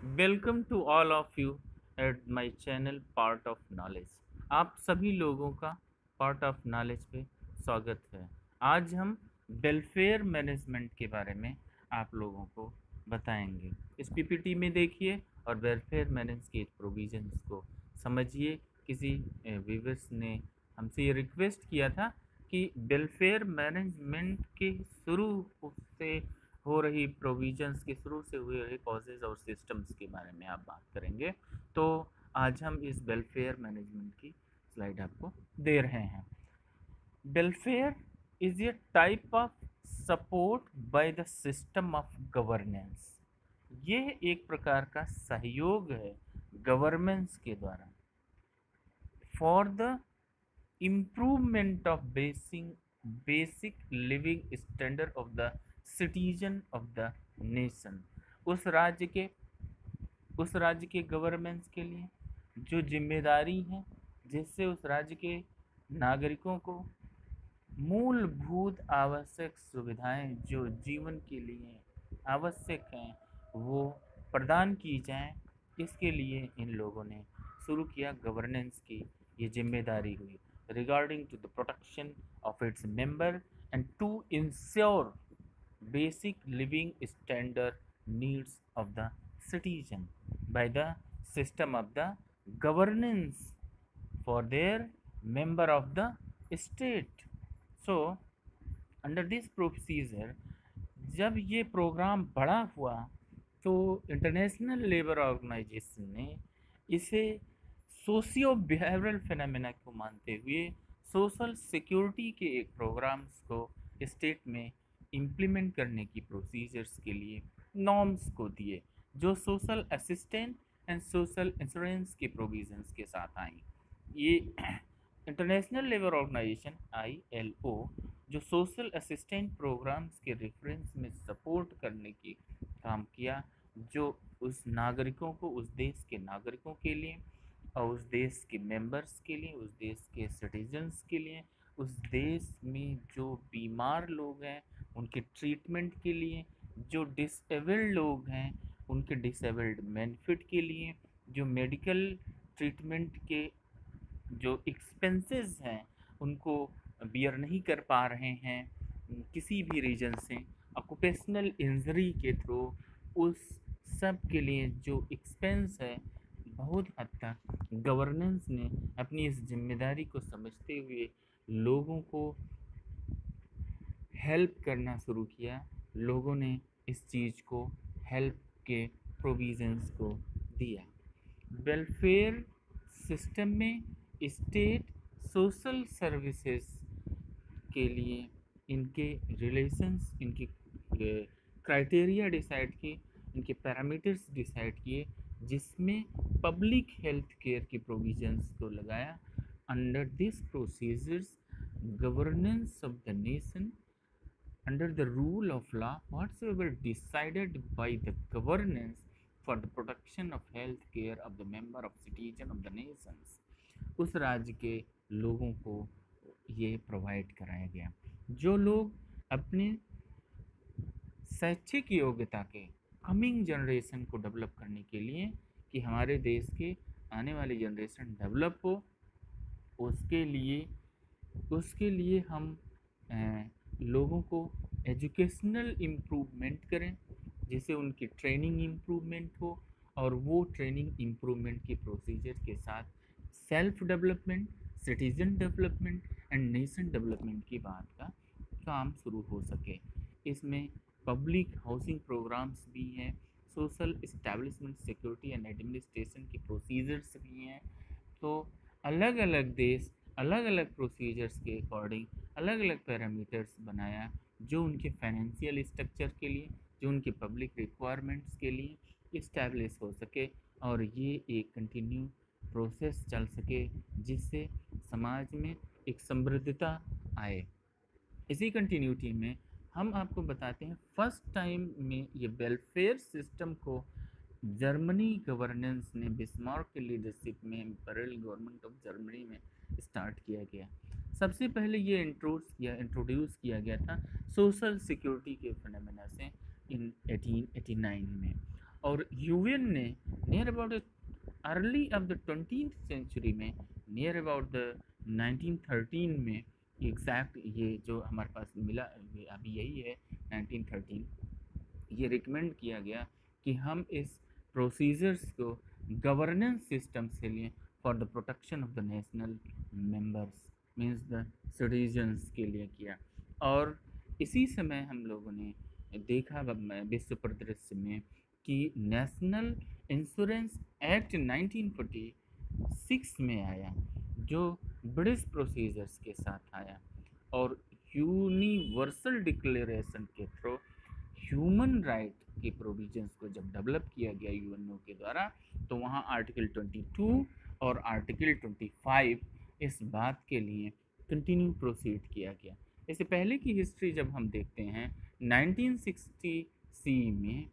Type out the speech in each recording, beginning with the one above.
Welcome to all of you at my channel part of knowledge. आप सभी लोगों का पार्ट ऑफ नॉलेज पे स्वागत है। आज हम वेलफेयर मैनेजमेंट के बारे में आप लोगों को बताएंगे। इस पीपीटी में देखिए और वेलफेयर मैनेज के प्रोविजंस को समझिए। किसी व्यूअर्स ने हमसे ये रिक्वेस्ट किया था कि वेलफेयर मैनेजमेंट के शुरू से हो रही प्रोविजंस के शुरू से हुए रहे कॉजेज और सिस्टम्स के बारे में आप बात करेंगे। तो आज हम इस वेलफेयर मैनेजमेंट की स्लाइड आपको दे रहे हैं। Welfare is a type of support by the system of governance. ये एक प्रकार का सहयोग है गवर्नेंस के द्वारा for the improvement of basic living standard of the citizen of the nation। उस राज्य के उस राज्य के गवर्नेंस के लिए जो जिम्मेदारी है, जिससे उस राज्य के नागरिकों को मूलभूत आवश्यक सुविधाएं जो जीवन के लिए आवश्यक हैं वो प्रदान की जाएं। इसके लिए इन लोगों ने शुरू किया गवर्नेंस की ये जिम्मेदारी हुई regarding to the protection of its member and to ensure basic living standard needs of the citizen by the system of the governance for their member of the state। So under this procedure जब ये programme बड़ा हुआ तो international labour organisation ने इसे socio behavioural phenomena को मानते हुए सोशल सिक्योरिटी के एक प्रोग्राम्स को स्टेट में इम्प्लीमेंट करने की प्रोसीजर्स के लिए नॉर्म्स को दिए, जो social assistant and social insurance के प्रोविजंस के साथ आई। ये इंटरनेशनल लेबर ऑर्गेनाइजेशन ILO जो सोशल असिस्टेंट प्रोग्राम्स के रेफरेंस में सपोर्ट करने की काम किया, जो उस नागरिकों को, उस देश के नागरिकों के लिए और उस देश के मेंबर्स के लिए, उस देश के सिटीजन्स के लिए, उस देश में जो बीमार लोग हैं उनके ट्रीटमेंट के लिए, जो डिसेबल्ड लोग हैं उनके डिसेबल्ड बेनिफिट के लिए, जो मेडिकल ट्रीटमेंट के जो एक्सपेंसेस हैं उनको बियर नहीं कर पा रहे हैं किसी भी रीजन से, ऑक्यूपेशनल इंजरी के थ्रू, उस सब के लिए जो एक्सपेंस है बहुत हद तक गवर्नेंस ने अपनी इस जिम्मेदारी को समझते हुए लोगों को हेल्प करना शुरू किया। लोगों ने इस चीज़ को हेल्प के प्रोविजंस को दिया। वेलफेयर सिस्टम में स्टेट सोशल सर्विसेज के लिए इनके रिलेशंस, इनके क्राइटेरिया डिसाइड किए, इनके पैरामीटर्स डिसाइड किए, जिसमें पब्लिक हेल्थ केयर की प्रोविजंस को लगाया। Under this procedures governance of the nation under the rule of law whatsoever decided by the governance for the protection of health care of the member of citizen of the nations, उस राज्य के लोगों को ये provide कराया गया। जो लोग अपने शैक्षिक योग्यता के कमिंग जनरेशन को डेवलप करने के लिए कि हमारे देश के आने वाली जनरेशन डेवलप हो, उसके लिए हम लोगों को एजुकेशनल इम्प्रूवमेंट करें, जिससे उनकी ट्रेनिंग इम्प्रूवमेंट हो और वो ट्रेनिंग इम्प्रूवमेंट के प्रोसीजर के साथ self development, citizen development and nation development की बात का काम शुरू हो सके। इसमें पब्लिक हाउसिंग प्रोग्राम्स भी हैं, social establishment, security and administration के प्रोसीजर्स भी हैं। तो अलग अलग देश अलग अलग प्रोसीजर्स के अकॉर्डिंग अलग अलग पैरामीटर्स बनाया, जो उनके फाइनेंशियल स्ट्रक्चर के लिए, जो उनके पब्लिक रिक्वायरमेंट्स के लिए इस्टेब्लिश हो सके और ये एक कंटिन्यू प्रोसेस चल सके, जिससे समाज में एक समृद्धता आए। इसी कंटिन्यूटी में हम आपको बताते हैं फर्स्ट टाइम में ये वेलफेयर सिस्टम को जर्मनी गवर्नेंस ने बिस्मार्क के लीडरशिप में इम्पीरियल गवर्नमेंट ऑफ जर्मनी में स्टार्ट किया गया। सबसे पहले ये इंट्रोड्यूस किया गया था सोशल सिक्योरिटी के फिनोमेना से इन 1889 में, और यूएन ने near about early of the 20th century में, नियर अबाउट द 1913 में, एग्जैक्ट ये जो हमारे पास मिला ये अभी यही है 1913, ये रिकमेंड किया गया कि हम इस प्रोसीजर्स को गवर्नेंस सिस्टम से लें for the protection of the national members means the citizens के लिए किया। और इसी समय हम लोगों ने देखा विश्व परिदृश्य में कि नेशनल इंश्योरेंस एक्ट 1946 में आया, जो ब्रिटिश प्रोसीजर्स के साथ आया, और यूनिवर्सल डिक्लेरेशन के थ्रू ह्यूमन राइट के प्रोविजंस को जब डेवलप किया गया यूएनओ के द्वारा, तो वहाँ आर्टिकल 22 और आर्टिकल 25 इस बात के लिए कंटिन्यू प्रोसीड किया गया। इससे पहले की हिस्ट्री जब हम देखते हैं 1960 में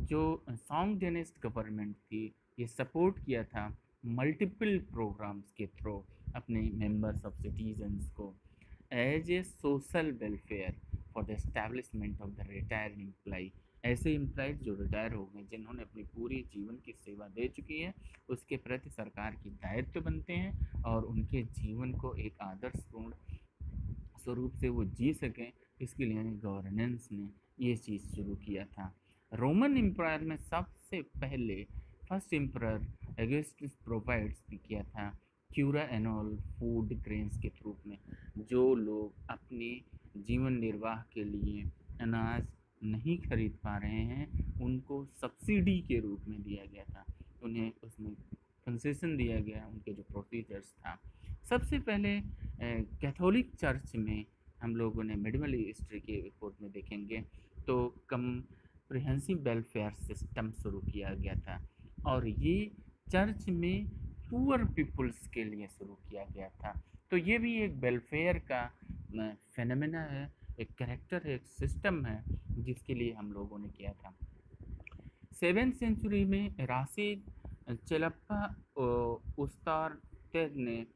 जो सॉन्ग डेनिस्ट गवर्नमेंट थी, ये सपोर्ट किया था मल्टीपल प्रोग्राम्स के थ्रू अपने मेंबर्स ऑफ सिटीजन्स को as a social welfare for the establishment of the retired employ. ऐसे एम्प्लॉयज जो रिटायर हो गए, जिन्होंने अपनी पूरी जीवन की सेवा दे चुकी है, उसके प्रति सरकार की दायित्व बनते हैं और उनके जीवन को एक आदर्शपूर्ण स्वरूप से वो जी सकें, इसके लिए गवर्नेंस ने ये चीज़ शुरू किया था। रोमन एम्पायर में सबसे पहले फर्स्ट एम्परर ऑगस्टस प्रोवाइड्स किया था क्यूरा एनोल फूड ग्रेन्स के रूप में। जो लोग अपने जीवन निर्वाह के लिए अनाज नहीं खरीद पा रहे हैं, उनको सब्सिडी के रूप में दिया गया था, उन्हें उसमें कंसेशन दिया गया, उनके जो प्रोसीजर्स था। सबसे पहले कैथोलिक चर्च में हम लोगों ने मिडिवल हिस्ट्री के रिपोर्ट में देखेंगे तो कम्प्रिहेंसिव वेलफेयर सिस्टम शुरू किया गया था, और ये चर्च में पुअर पीपल्स के लिए शुरू किया गया था। तो ये भी एक वेलफेयर का फेनोमेना है, एक कैरेक्टर है, एक सिस्टम है, जिसके लिए हम लोगों ने किया था। 7th सेंचुरी में राशिद चेलप्पा उस्तार ने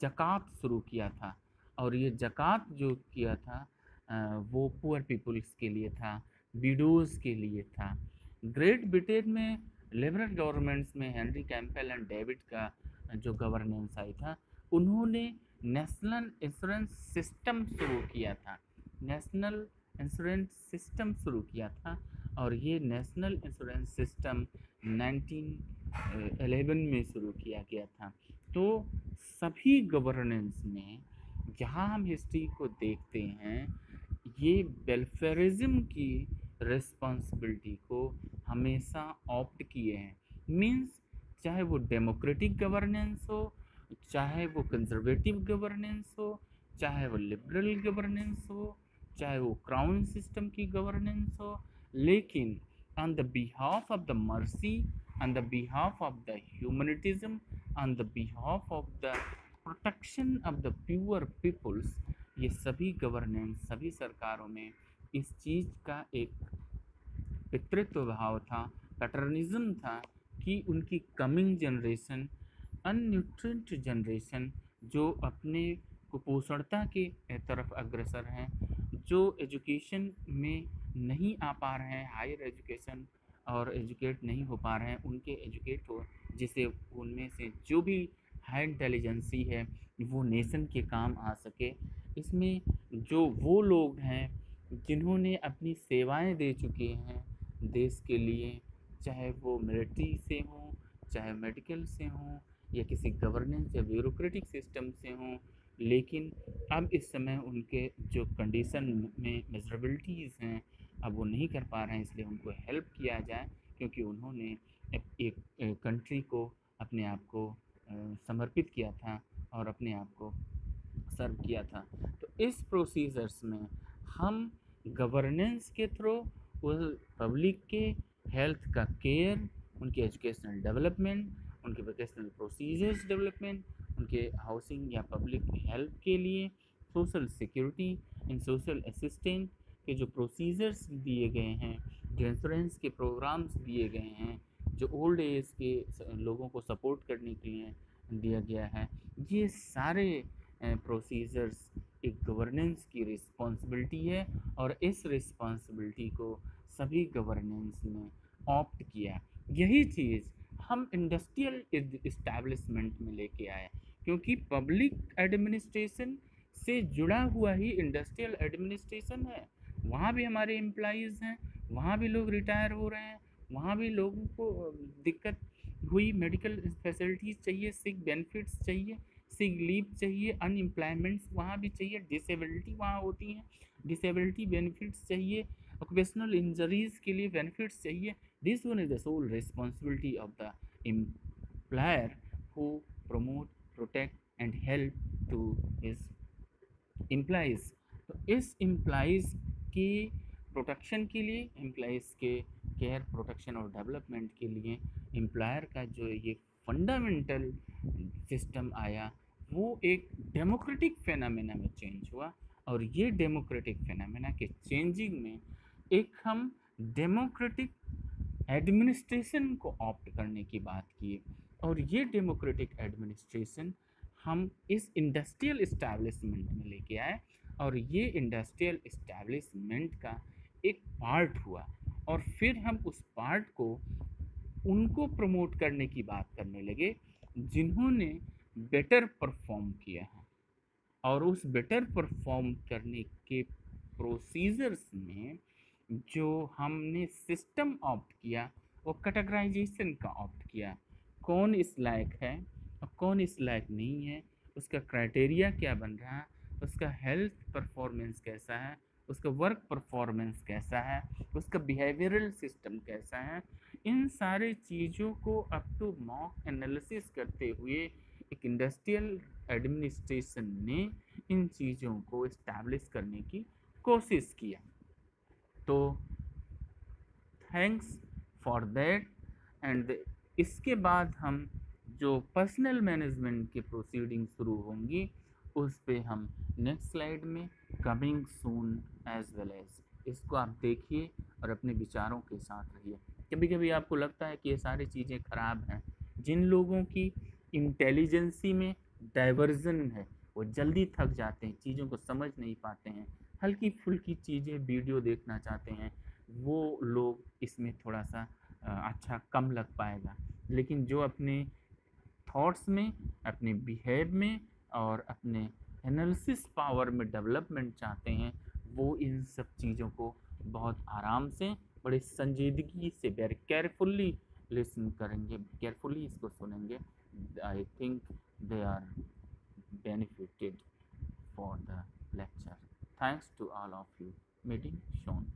ज़कात शुरू किया था, और ये ज़कात जो किया था वो पुअर पीपल्स के लिए था, विडोज़ के लिए था। ग्रेट ब्रिटेन में लिबरल गवर्नमेंट्स में हेनरी कैंपबेल एंड डेविड का जो गवर्नेंस आई था, उन्होंने नेशनल इंश्योरेंस सिस्टम शुरू किया था, नेशनल इंश्योरेंस सिस्टम शुरू किया था। और ये नेशनल इंश्योरेंस सिस्टम 1911 में शुरू किया गया था। तो सभी गवर्नेंस में जहाँ हम हिस्ट्री को देखते हैं, ये वेलफेयरिज्म की रिस्पॉन्सिबिलिटी को हमेशा ऑप्ट किए हैं। मीन्स चाहे वो डेमोक्रेटिक गवर्नेंस हो, चाहे वो कंजर्वेटिव गवर्नेंस हो, चाहे वो लिबरल गवर्नेंस हो, चाहे वो क्राउन सिस्टम की गवर्नेंस हो, लेकिन on the behalf of the mercy, on the behalf of the humanism, on the behalf of the protection of the pure peoples, ये सभी गवर्नेंस, सभी सरकारों में इस चीज़ का एक पितृत्व भाव था, पैटर्निज्म था कि उनकी कमिंग जनरेशन, अनन्यूट्रिएंट जनरेशन, जो अपने कुपोषणता के तरफ अग्रसर हैं, जो एजुकेशन में नहीं आ पा रहे हैं, हायर एजुकेशन और एजुकेट नहीं हो पा रहे हैं, उनके एजुकेट हो, जिससे उनमें से जो भी हाई इंटेलिजेंसी है वो नेशन के काम आ सके। इसमें जो वो लोग हैं जिन्होंने अपनी सेवाएं दे चुके हैं देश के लिए, चाहे वो मिलिट्री से हों, चाहे मेडिकल से हों, या किसी गवर्नेंस या ब्यूरोक्रेटिक सिस्टम से हों, लेकिन अब इस समय उनके जो कंडीशन में मेजरेबिलिटीज़ हैं, अब वो नहीं कर पा रहे हैं, इसलिए उनको हेल्प किया जाए, क्योंकि उन्होंने एक कंट्री को, अपने आप को समर्पित किया था और अपने आप को सर्व किया था। तो इस प्रोसीजर्स में हम गवर्नेंस के थ्रू उस पब्लिक के हेल्थ का केयर, उनके एजुकेशनल डेवलपमेंट, उनके वोकेशनल प्रोसीजर्स डेवलपमेंट, उनके हाउसिंग या पब्लिक हेल्प के लिए, सोशल सिक्योरिटी, इन सोशल असिस्टेंट के जो प्रोसीजर्स दिए गए हैं, जो इंश्योरेंस के प्रोग्राम्स दिए गए हैं, जो ओल्ड एज के लोगों को सपोर्ट करने के लिए दिया गया है, ये सारे प्रोसीजर्स एक गवर्नेंस की रिस्पॉन्सिबिलिटी है। और इस रिस्पॉन्सिबिलिटी को सभी गवर्नेंस में ऑप्ट किया। यही चीज़ हम इंडस्ट्रियल इस्टेब्लिशमेंट में लेके आए, क्योंकि पब्लिक एडमिनिस्ट्रेशन से जुड़ा हुआ ही इंडस्ट्रियल एडमिनिस्ट्रेशन है। वहाँ भी हमारे एम्प्लॉइज़ हैं, वहाँ भी लोग रिटायर हो रहे हैं, वहाँ भी लोगों को दिक्कत हुई, मेडिकल फैसिलिटीज़ चाहिए, सिक बेनिफिट्स चाहिए, सिक लीव चाहिए, अनएम्प्लॉयमेंट्स वहाँ भी चाहिए, डिसेबिलिटी वहाँ होती हैं, डिसेबिलिटी बेनिफिट्स चाहिए, ऑक्यूपेशनल इंजरीज के लिए बेनिफिट्स चाहिए। This one is the sole responsibility of the employer who promote, protect and help to his employees. तो इस एम्प्लॉइज़ की प्रोटेक्शन के लिए, एम्प्लॉइज़ के केयर, प्रोटेक्शन और डेवलपमेंट के लिए एम्प्लॉयर का जो ये फंडामेंटल सिस्टम आया, वो एक डेमोक्रेटिक फेनामेना में चेंज हुआ। और ये डेमोक्रेटिक फेनामेना के चेंजिंग में एक हम डेमोक्रेटिक एडमिनिस्ट्रेशन को ऑप्ट करने की बात की। और ये डेमोक्रेटिक एडमिनिस्ट्रेशन हम इस इंडस्ट्रियल इस्टेब्लिशमेंट में लेके आए, और ये इंडस्ट्रियल इस्टेब्लिशमेंट का एक पार्ट हुआ। और फिर हम उस पार्ट को उनको प्रमोट करने की बात करने लगे जिन्होंने बेटर परफॉर्म किया है। और उस बेटर परफॉर्म करने के प्रोसीजर्स में जो हमने सिस्टम ऑप्ट किया, वो कैटेगराइजेशन का ऑप्ट किया। कौन इस लायक है और कौन इस लायक नहीं है, उसका क्राइटेरिया क्या बन रहा है, उसका हेल्थ परफॉर्मेंस कैसा है, उसका वर्क परफॉर्मेंस कैसा है, उसका बिहेवियरल सिस्टम कैसा है। इन सारे चीज़ों को अप टू मॉक एनालिसिस करते हुए एक इंडस्ट्रियल एडमिनिस्ट्रेशन ने इन चीज़ों को इस्टेब्लिश करने की कोशिश किया। तो थैंक्स फॉर दैट। एंड इसके बाद हम जो पर्सनल मैनेजमेंट की प्रोसीडिंग शुरू होंगी, उस पे हम नेक्स्ट स्लाइड में coming soon as well as, इसको आप देखिए और अपने विचारों के साथ रहिए। कभी कभी आपको लगता है कि ये सारी चीज़ें ख़राब हैं, जिन लोगों की इंटेलिजेंसी में डाइवर्जन है, वो जल्दी थक जाते हैं, चीज़ों को समझ नहीं पाते हैं, हल्की फुल्की चीज़ें वीडियो देखना चाहते हैं, वो लोग इसमें थोड़ा सा अच्छा कम लग पाएगा। लेकिन जो अपने थॉट्स में, अपने बिहेव में और अपने एनालिसिस पावर में डेवलपमेंट चाहते हैं, वो इन सब चीज़ों को बहुत आराम से, बड़े संजीदगी से, वेरी केयरफुल्ली लिसन करेंगे, केयरफुल्ली इसको सुनेंगे। I think they are benefited for the lecture. Thanks to all of you. Meeting shown.